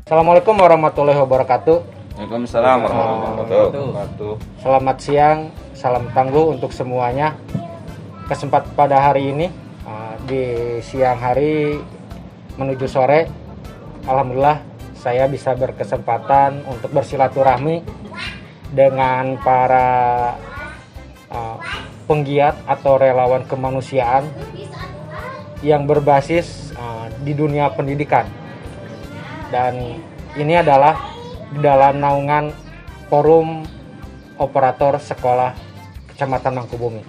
Assalamualaikum warahmatullahi wabarakatuh. Waalaikumsalam warahmatullahi wabarakatuh. Selamat siang, salam tangguh untuk semuanya. Kesempatan pada hari ini di siang hari menuju sore, alhamdulillah saya bisa berkesempatan untuk bersilaturahmi dengan para penggiat atau relawan kemanusiaan yang berbasis di dunia pendidikan. Dan ini adalah di dalam naungan Forum Operator Sekolah Kecamatan Mangkubumi.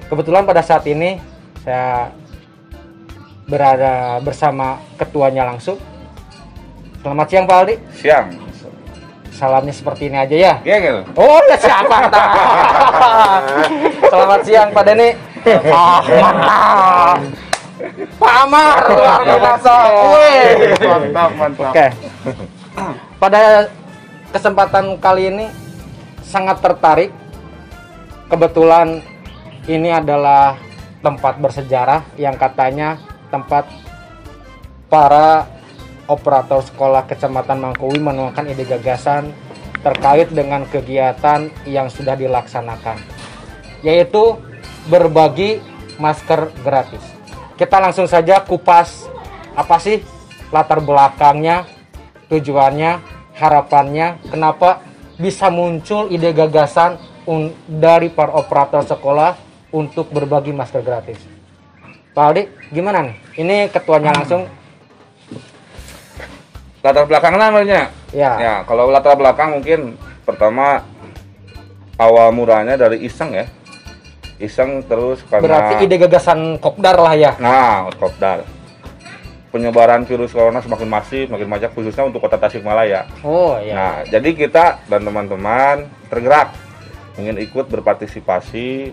Kebetulan pada saat ini saya berada bersama ketuanya langsung. Selamat siang Pak Aldi. Siang. Salamnya seperti ini aja ya. Iya gitu. Oh ya siapa? Selamat siang Pak Deni. Mantap. Pak Amar luar biasa. Mantap. Oke. Pada kesempatan kali ini sangat tertarik. Kebetulan ini adalah tempat bersejarah yang katanya tempat para operator sekolah Kecamatan Mangkubumi menuangkan ide gagasan terkait dengan kegiatan yang sudah dilaksanakan, yaitu berbagi masker gratis. Kita langsung saja kupas apa sih latar belakangnya, tujuannya, harapannya, kenapa bisa muncul ide gagasan dari para operator sekolah untuk berbagi masker gratis. Pak Aldi, gimana nih? Ini ketuanya langsung. Latar belakang namanya? Ya, kalau latar belakang mungkin pertama awal muranya dari iseng ya. Iseng terus karena berarti ide gagasan Kopdar lah ya. Nah, Kopdar. Penyebaran virus corona semakin masif, semakin banyak khususnya untuk Kota Tasikmalaya. Oh iya. Nah, jadi kita dan teman-teman tergerak ingin ikut berpartisipasi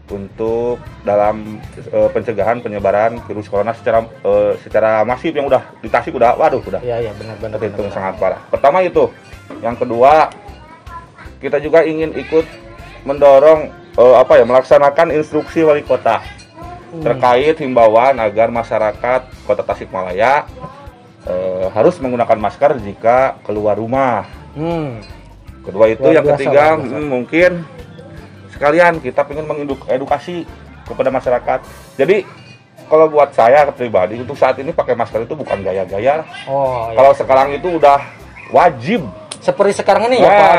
untuk dalam pencegahan penyebaran virus corona secara masif yang udah di Tasik udah Iya benar itu sangat parah. Pertama itu. Yang kedua, kita juga ingin ikut mendorong melaksanakan instruksi wali kota terkait himbauan agar masyarakat Kota Tasikmalaya harus menggunakan masker jika keluar rumah. Kedua itu. Luar yang biasa, ketiga mungkin sekalian kita ingin mengedukasi kepada masyarakat. Jadi kalau buat saya pribadi untuk saat ini pakai masker itu bukan gaya-gaya. Oh, iya. Kalau sekarang itu udah wajib. Seperti sekarang ini ya Pak.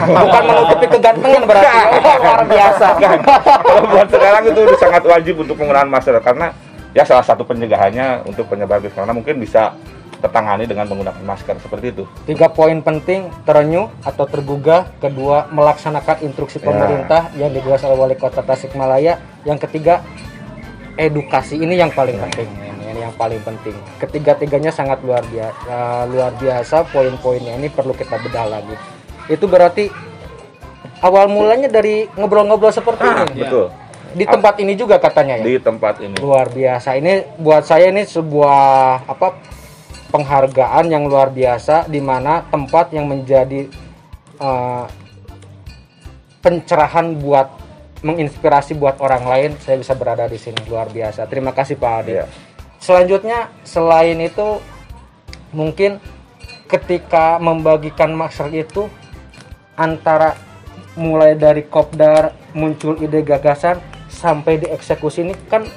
Bukan menutupi kegantengan berarti. Luar biasa. Kalau buat sekarang itu udah sangat wajib untuk penggunaan masker karena ya salah satu pencegahannya untuk penyebaran virus corona mungkin bisa tertangani dengan menggunakan masker seperti itu. 3 poin penting: terenyuh atau tergugah, kedua melaksanakan instruksi pemerintah yang digagas oleh Wali Kota Tasikmalaya, yang ketiga edukasi. Ini yang paling penting. Ini yang paling penting. Ketiga-tiganya sangat luar biasa. Poin-poinnya ini perlu kita bedah lagi. Itu berarti awal mulanya dari ngobrol-ngobrol seperti ini. Betul. Di tempat ini juga katanya ya. Di tempat ini. Luar biasa. Ini buat saya ini sebuah penghargaan yang luar biasa, di mana tempat yang menjadi pencerahan buat menginspirasi buat orang lain, saya bisa berada di sini. Luar biasa. Terima kasih Pak Aldi. Ya. Selanjutnya selain itu mungkin ketika membagikan masker itu antara mulai dari Kopdar muncul ide gagasan sampai dieksekusi ini kan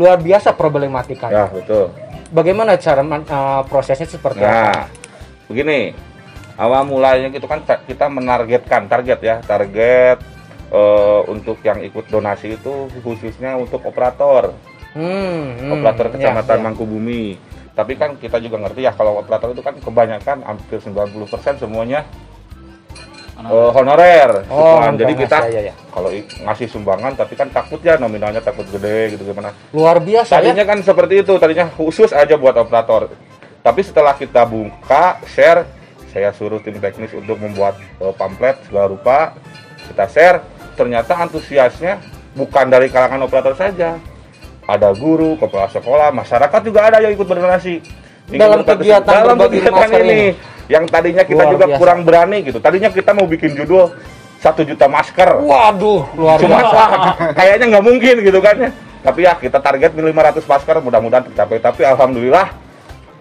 luar biasa problematikanya. Ya, betul. Bagaimana cara prosesnya seperti apa? Begini, awal mulanya itu kan kita menargetkan target untuk yang ikut donasi itu khususnya untuk operator Kecamatan Mangkubumi. Tapi kan kita juga ngerti ya kalau operator itu kan kebanyakan hampir 90% semuanya honorer. Jadi kita kalau ngasih sumbangan tapi kan takut ya nominalnya takut gede gitu gimana. Luar biasa. Tadinya kan seperti itu, tadinya khusus aja buat operator. Tapi setelah kita buka, share, saya suruh tim teknis untuk membuat pamflet segala rupa, kita share, ternyata antusiasnya bukan dari kalangan operator saja. Ada guru, kepala sekolah, masyarakat juga ada yang ikut berdonasi. Dalam kegiatan ini. Yang tadinya kita juga kurang berani gitu. Tadinya kita mau bikin judul 1 juta masker. Waduh, luar biasa. Kayaknya nggak mungkin gitu kan ya. Tapi ya kita target 500 masker, mudah-mudahan tercapai. Tapi alhamdulillah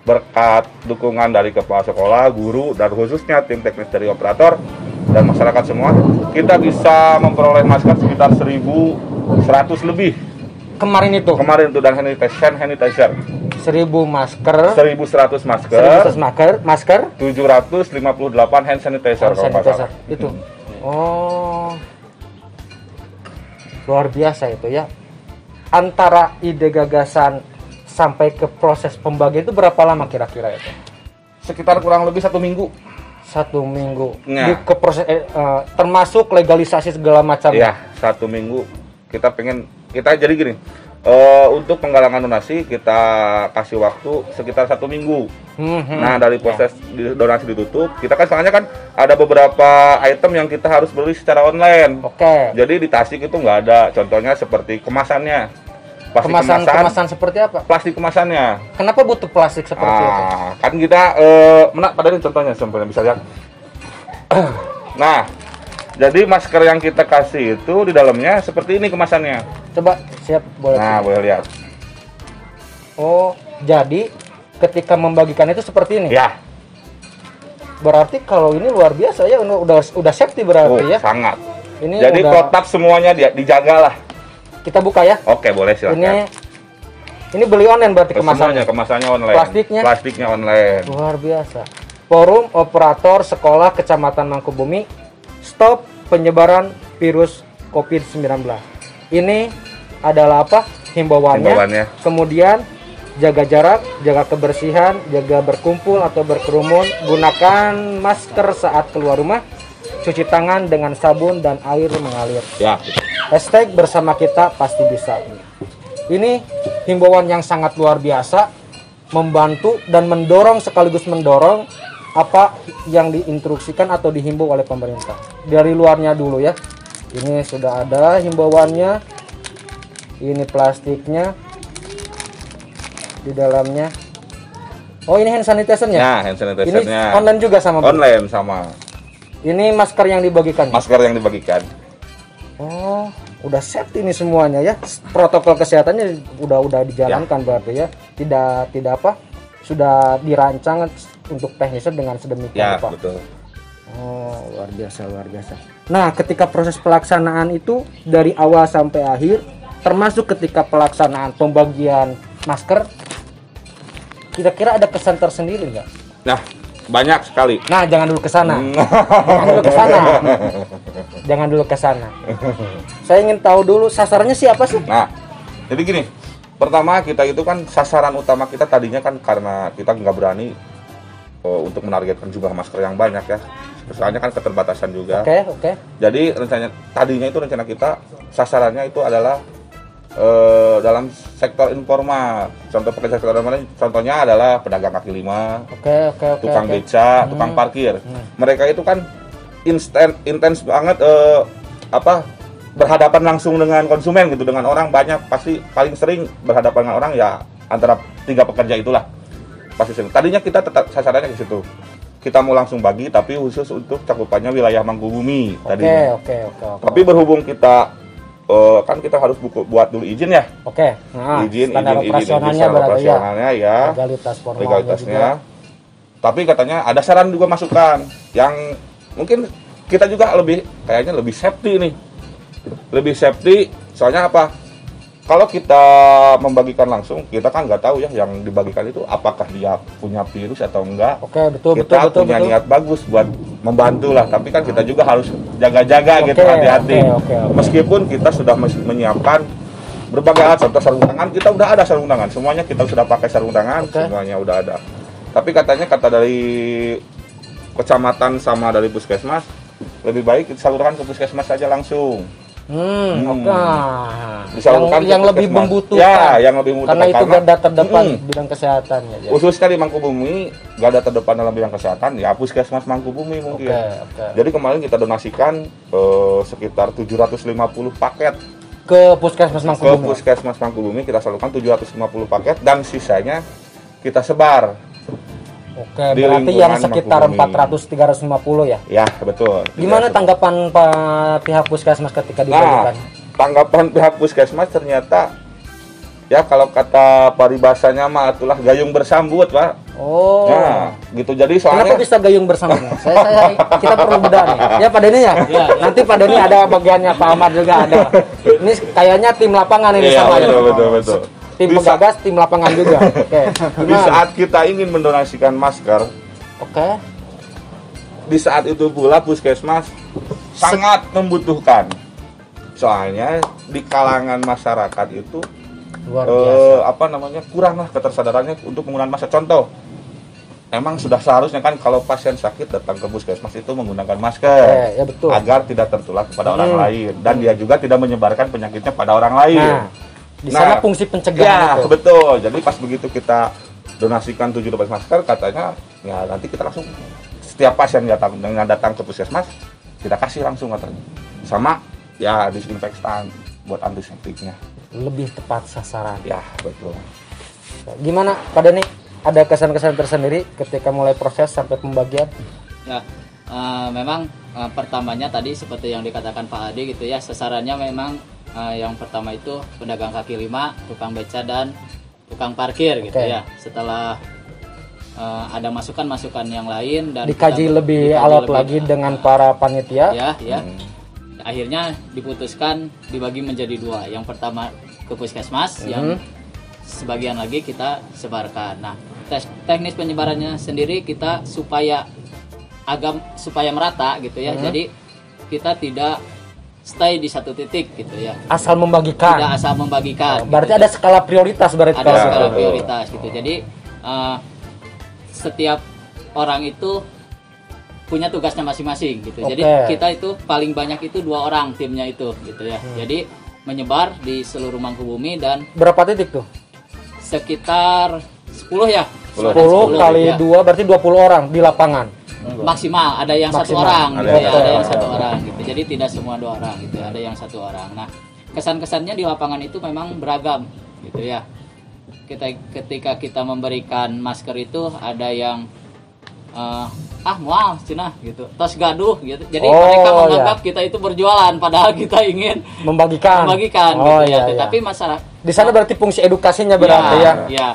berkat dukungan dari kepala sekolah, guru, dan khususnya tim teknis dari operator dan masyarakat semua, kita bisa memperoleh masker sekitar 1.100 lebih. Kemarin itu Dan hand sanitizer 1000 masker, 1.100 masker, 758 hand sanitizer kalau nggak salah. itu. Oh, luar biasa itu ya. Antara ide gagasan sampai ke proses pembagian itu berapa lama kira-kira itu? Sekitar kurang lebih 1 minggu. 1 minggu. Nah. Ke proses termasuk legalisasi segala macam. Ya, 1 minggu. Kita jadi gini. Untuk penggalangan donasi kita kasih waktu sekitar 1 minggu. Nah, dari proses donasi ditutup, kita kan soalnya kan ada beberapa item yang kita harus beli secara online. Oke. Jadi di Tasik itu nggak ada. Contohnya seperti kemasannya. Kemasan seperti apa? Plastik kemasannya. Kenapa butuh plastik seperti itu? Kan kita pada ini contohnya sampai bisa lihat. Nah, jadi masker yang kita kasih itu di dalamnya seperti ini kemasannya. Coba siap boleh. Nah, boleh lihat. Oh, jadi ketika membagikan itu seperti ini. Ya. Berarti kalau ini luar biasa ya, udah safety berarti ya. Sangat. Ini jadi protap semuanya dijaga lah. Kita buka ya. Oke, boleh silakan. Ini beli online berarti kemasannya. Semuanya kemasannya online. Plastiknya online. Luar biasa. Forum Operator Sekolah Kecamatan Mangkubumi, stop penyebaran virus COVID-19. Ini adalah apa? Himbauannya. Kemudian jaga jarak, jaga kebersihan, jaga berkumpul atau berkerumun, gunakan masker saat keluar rumah, cuci tangan dengan sabun dan air mengalir. Ya. Hashtag bersama kita pasti bisa. Ini himbauan yang sangat luar biasa, membantu dan mendorong sekaligus mendorong apa yang diinstruksikan atau dihimbau oleh pemerintah. Dari luarnya dulu ya. Ini sudah ada himbauannya. Ini plastiknya. Di dalamnya. Oh, ini hand sanitizer-nya? Ya, hand sanitizer-nya. Ini online juga sama? Online sama. Ini masker yang dibagikan? Masker yang dibagikan. Oh, udah safety ini semuanya ya. Protokol kesehatannya udah dijalankan ya. Berarti ya. Tidak apa? Sudah dirancang untuk teknisnya dengan sedemikian ya, Pak. Betul. Oh, luar biasa. Nah, ketika proses pelaksanaan itu dari awal sampai akhir, termasuk ketika pelaksanaan pembagian masker, kira-kira ada kesan tersendiri nggak? Nah, banyak sekali. Nah, jangan dulu ke sana. Jangan dulu ke sana. Saya ingin tahu dulu sasarannya siapa sih? Nah, jadi gini. Pertama, kita itu kan sasaran utama kita tadinya kan karena kita nggak berani untuk menargetkan jumlah masker yang banyak ya. Soalnya kan keterbatasan juga. Oke. Jadi tadinya itu rencana kita sasarannya itu adalah dalam sektor informal. Sektor informal contohnya adalah pedagang kaki lima, tukang beca, tukang parkir. Mereka itu kan intens banget berhadapan langsung dengan konsumen gitu, dengan orang banyak, pasti paling sering berhadapan dengan orang ya antara 3 pekerja itulah pasti sering. Tadinya kita tetap sasarannya ke situ. Kita mau langsung bagi tapi khusus untuk cakupannya wilayah Mangkubumi tadinya. Oke. Tapi berhubung kita kan kita harus buat dulu izin ya. Nah, izin operasionalnya ya. Legalitasnya. Tapi katanya ada saran juga masukan yang mungkin kita juga kayaknya lebih safety nih. Lebih safety soalnya apa? Kalau kita membagikan langsung, kita kan nggak tahu ya yang dibagikan itu apakah dia punya virus atau enggak. Kita punya niat bagus buat membantu lah, tapi kan kita juga harus jaga-jaga gitu, hati-hati. Meskipun kita sudah menyiapkan berbagai alat, contoh sarung tangan, kita udah ada sarung tangan, semuanya kita sudah pakai sarung tangan, semuanya udah ada. Tapi kata dari kecamatan sama dari puskesmas, lebih baik kita salurkan ke puskesmas saja langsung. Yang lebih membutuhkan. Ya, yang lebih membutuhkan. Karena itu garda terdepan bidang kesehatan ya. Khususnya di Mangkubumi, garda terdepan dalam bidang kesehatan ya Puskesmas Mangkubumi mungkin. Jadi kemarin kita donasikan sekitar 750 paket ke Puskesmas Mangkubumi. Ke Puskesmas Mangkubumi kita salurkan 750 paket dan sisanya kita sebar. Berarti yang sekitar 400-350 ya? Ya, betul. Gimana tanggapan pihak puskesmas ketika dibagikan? Tanggapan pihak puskesmas ternyata, ya kalau kata paribasanya mah itulah gayung bersambut, Pak. Oh. Nah, gitu. Jadi Kenapa soalnya bisa gayung bersama? Kita perlu bedah nih. Ya Pak Denny ya. Nanti Pak Denny ada bagiannya, Pak Ahmad juga ada. Ini kayaknya tim lapangan ini iya, sama ya. betul. Tim Di penggagas, tim lapangan juga. Oke. Di Gimana? saat kita ingin mendonasikan masker, Oke. di saat itu pula puskesmas sangat membutuhkan. Soalnya di kalangan masyarakat itu Luar biasa. kuranglah ketersadarannya untuk menggunakan masker. Contoh, emang sudah seharusnya kan kalau pasien sakit datang ke puskesmas itu menggunakan masker Ya betul. agar tidak tertular kepada orang lain dan dia juga tidak menyebarkan penyakitnya pada orang lain. Nah, di sana fungsi pencegahan ya, itu. betul. Jadi pas begitu kita donasikan 7 dompet masker, katanya ya nanti kita langsung setiap pasien yang datang ke puskesmas kita kasih langsung katanya. Sama ya disinfektan buat antiseptiknya. Lebih tepat sasaran. Ya, betul. Gimana Pak Denny? Ada kesan-kesan tersendiri ketika mulai proses sampai pembagian? Ya, memang pertamanya tadi seperti yang dikatakan Pak Adi gitu ya, sasarannya memang yang pertama itu pedagang kaki lima, tukang beca dan tukang parkir gitu ya. Setelah ada masukan-masukan yang lain dan dikaji lebih alot lagi dengan para panitia. Ya. Akhirnya diputuskan dibagi menjadi 2. Yang pertama ke puskesmas, yang sebagian lagi kita sebarkan. Nah, teknis penyebarannya sendiri kita supaya merata gitu ya. Jadi kita tidak stay di satu titik gitu ya. Asal membagikan. Tidak asal membagikan. Berarti gitu. ada skala prioritas berarti. Ada skala prioritas gitu. Jadi setiap orang itu punya tugasnya masing-masing gitu. Jadi kita itu paling banyak itu 2 orang timnya itu gitu ya. Jadi menyebar di seluruh Mangkubumi dan berapa titik tuh? Sekitar 10 ya. 10 kali ya. 2 berarti 20 orang di lapangan. Maksimal ada yang satu orang gitu ya, ada yang satu orang gitu. Jadi tidak semua 2 orang gitu, ada yang 1 orang. Nah, kesan-kesannya di lapangan itu memang beragam gitu ya. Ketika kita memberikan masker itu ada yang mual cenah gitu, tos gaduh gitu. Jadi mereka menganggap kita itu berjualan padahal kita ingin membagikan gitu ya. Tetapi masyarakat di sana berarti fungsi edukasinya berarti ya. Ya.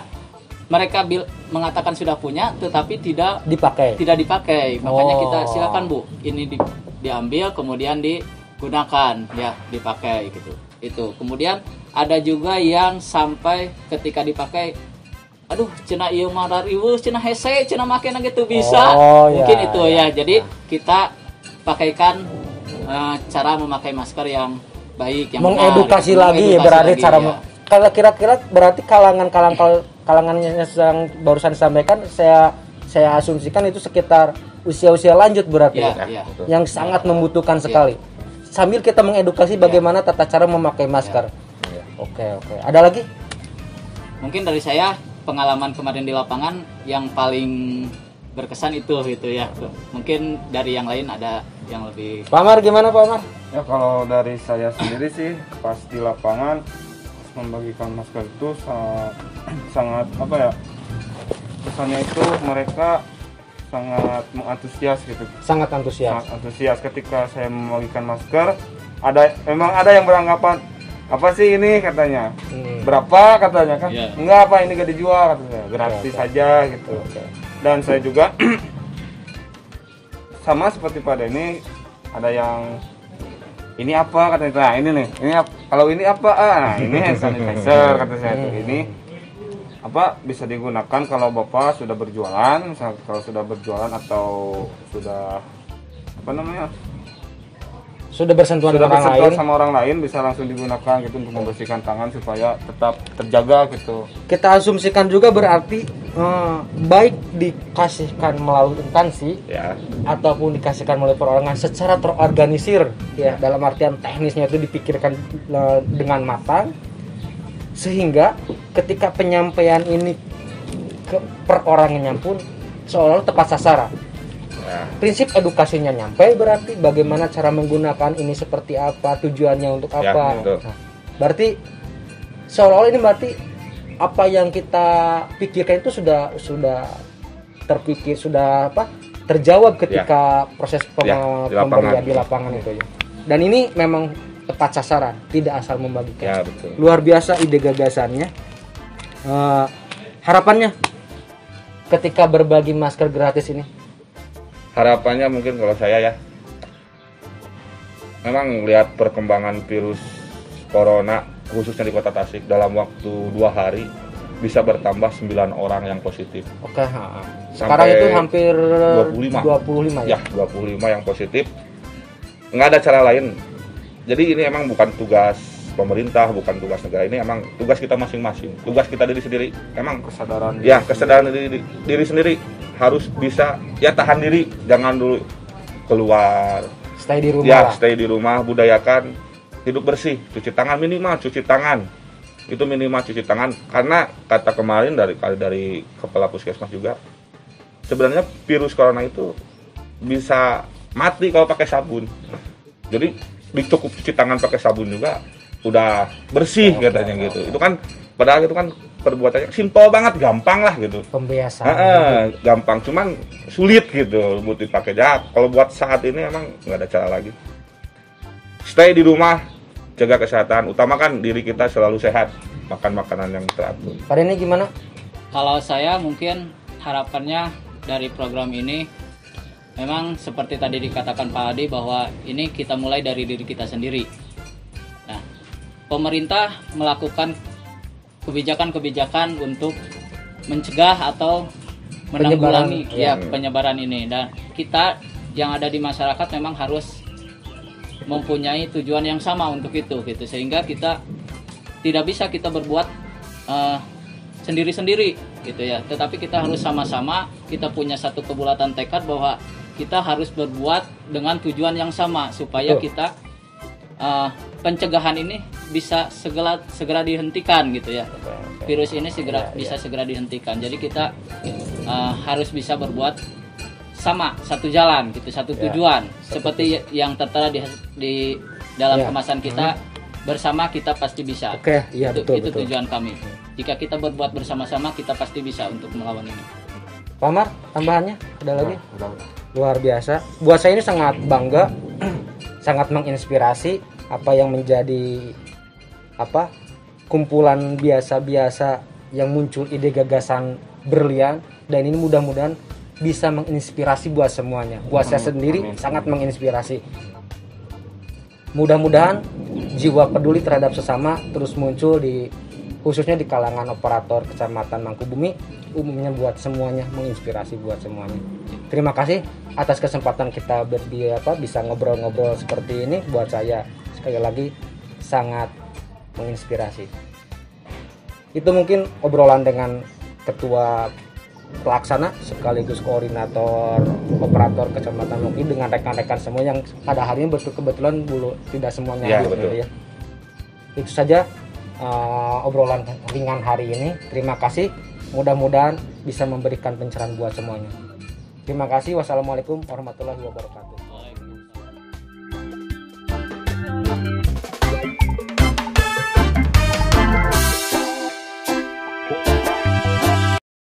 Mereka mengatakan sudah punya tetapi tidak dipakai. Makanya kita silakan Bu, ini diambil kemudian digunakan ya, dipakai gitu. Itu. Kemudian ada juga yang sampai ketika dipakai aduh cenah ieu mah rariweuh cenah hese cenah make na gitu bisa. Mungkin itu ya. Jadi kita pakaikan cara memakai masker yang baik, yang mengedukasi benar, lagi berarti cara kalau kira-kira berarti kalangannya yang barusan disampaikan saya asumsikan itu sekitar usia-usia lanjut berarti yang sangat membutuhkan sekali. Sambil kita mengedukasi bagaimana tata cara memakai masker. Oke. Ada lagi? Mungkin dari saya pengalaman kemarin di lapangan yang paling berkesan itu gitu ya. Mungkin dari yang lain ada yang lebih. Pak Amar gimana Pak Amar? Ya kalau dari saya sendiri sih pas di lapangan membagikan masker itu sangat apa ya, kesannya itu mereka sangat mengantusias gitu. Sangat antusias ketika saya membagikan masker. Memang ada yang beranggapan apa sih ini katanya, berapa katanya kan, enggak apa ini gak dijual katanya, gratis saja gitu. Dan saya juga sama seperti Pak Denny, ada yang ini apa katanya, nah ini nih, kalau ini apa, ini hand sanitizer kata saya tuh, ini apa bisa digunakan kalau Bapak sudah berjualan, kalau sudah berjualan atau sudah apa namanya, sudah bersentuhan sama orang lain bisa langsung digunakan gitu untuk membersihkan tangan supaya tetap terjaga gitu. Kita asumsikan juga berarti baik dikasihkan melalui instansi ataupun dikasihkan melalui perorangan secara terorganisir ya, dalam artian teknisnya itu dipikirkan dengan matang sehingga ketika penyampaian ini ke perorangannya pun seolah-olah tepat sasaran. Prinsip edukasinya nyampe, berarti bagaimana cara menggunakan ini seperti apa, tujuannya untuk apa. Nah, berarti seolah-olah ini berarti apa yang kita pikirkan itu sudah terpikir, sudah terjawab ketika proses pemberian di lapangan itu ya. Dan ini memang tepat sasaran, tidak asal membagikan. Luar biasa ide gagasannya. Harapannya ketika berbagi masker gratis ini? Harapannya mungkin kalau saya ya, memang lihat perkembangan virus corona khususnya di Kota Tasik dalam waktu 2 hari bisa bertambah 9 orang yang positif. Oke, sekarang itu hampir 25 ya? Ya, 25 yang positif. Nggak ada cara lain. Jadi ini emang bukan tugas pemerintah, bukan tugas negara, ini emang tugas kita masing-masing. Tugas kita diri sendiri. Emang kesadaran diri sendiri harus bisa ya tahan diri, jangan dulu keluar. Stay di rumah. Ya, stay di rumah, budayakan hidup bersih, cuci tangan minimal, cuci tangan. Itu minimal cuci tangan, karena kata kemarin dari kepala puskesmas juga, sebenarnya virus corona itu bisa mati kalau pakai sabun. Jadi cukup cuci tangan pakai sabun juga udah bersih katanya gitu. Itu kan padahal itu kan perbuatannya simpel banget, gampang lah gitu. Pembiasaan. Gampang, cuman sulit gitu buat dipakai. Ya, kalau buat saat ini emang nggak ada cara lagi. Stay di rumah, jaga kesehatan, utamakan diri kita selalu sehat, makan makanan yang teratur. Pak ini gimana? Kalau saya mungkin harapannya dari program ini memang seperti tadi dikatakan Pak Adi bahwa ini kita mulai dari diri kita sendiri. Nah, pemerintah melakukan kebijakan-kebijakan untuk mencegah atau menanggulangi penyebaran ini, dan kita yang ada di masyarakat memang harus mempunyai tujuan yang sama untuk itu gitu, sehingga kita tidak bisa kita berbuat sendiri-sendiri gitu ya, tetapi kita harus sama-sama, kita punya satu kebulatan tekad bahwa kita harus berbuat dengan tujuan yang sama supaya kita pencegahan ini bisa segera dihentikan gitu ya. Virus ini bisa segera dihentikan. Jadi kita harus bisa berbuat sama, satu jalan gitu, satu tujuan. Seperti yang tertera di dalam kemasan kita, bersama kita pasti bisa. Itu tujuan kami. Jika kita berbuat bersama-sama, kita pasti bisa untuk melawan ini. Pak Mar, tambahannya ada lagi? Luar biasa. Buat saya ini sangat bangga, sangat menginspirasi apa yang menjadi kumpulan biasa-biasa yang muncul ide gagasan brilian, dan ini mudah-mudahan bisa menginspirasi buat semuanya. Buat saya sendiri sangat menginspirasi. Mudah-mudahan jiwa peduli terhadap sesama terus muncul khususnya di kalangan operator Kecamatan Mangkubumi, umumnya buat semuanya, menginspirasi buat semuanya. Terima kasih atas kesempatan kita bisa ngobrol-ngobrol seperti ini. Buat saya sekali lagi sangat menginspirasi. Itu mungkin obrolan dengan Ketua Pelaksana sekaligus koordinator operator Kecamatan Mangkubumi dengan rekan-rekan semua yang pada hari ini kebetulan tidak semuanya hadir ya. Itu saja obrolan ringan hari ini. Terima kasih. Mudah-mudahan bisa memberikan pencerahan buat semuanya. Terima kasih. Wassalamualaikum warahmatullahi wabarakatuh.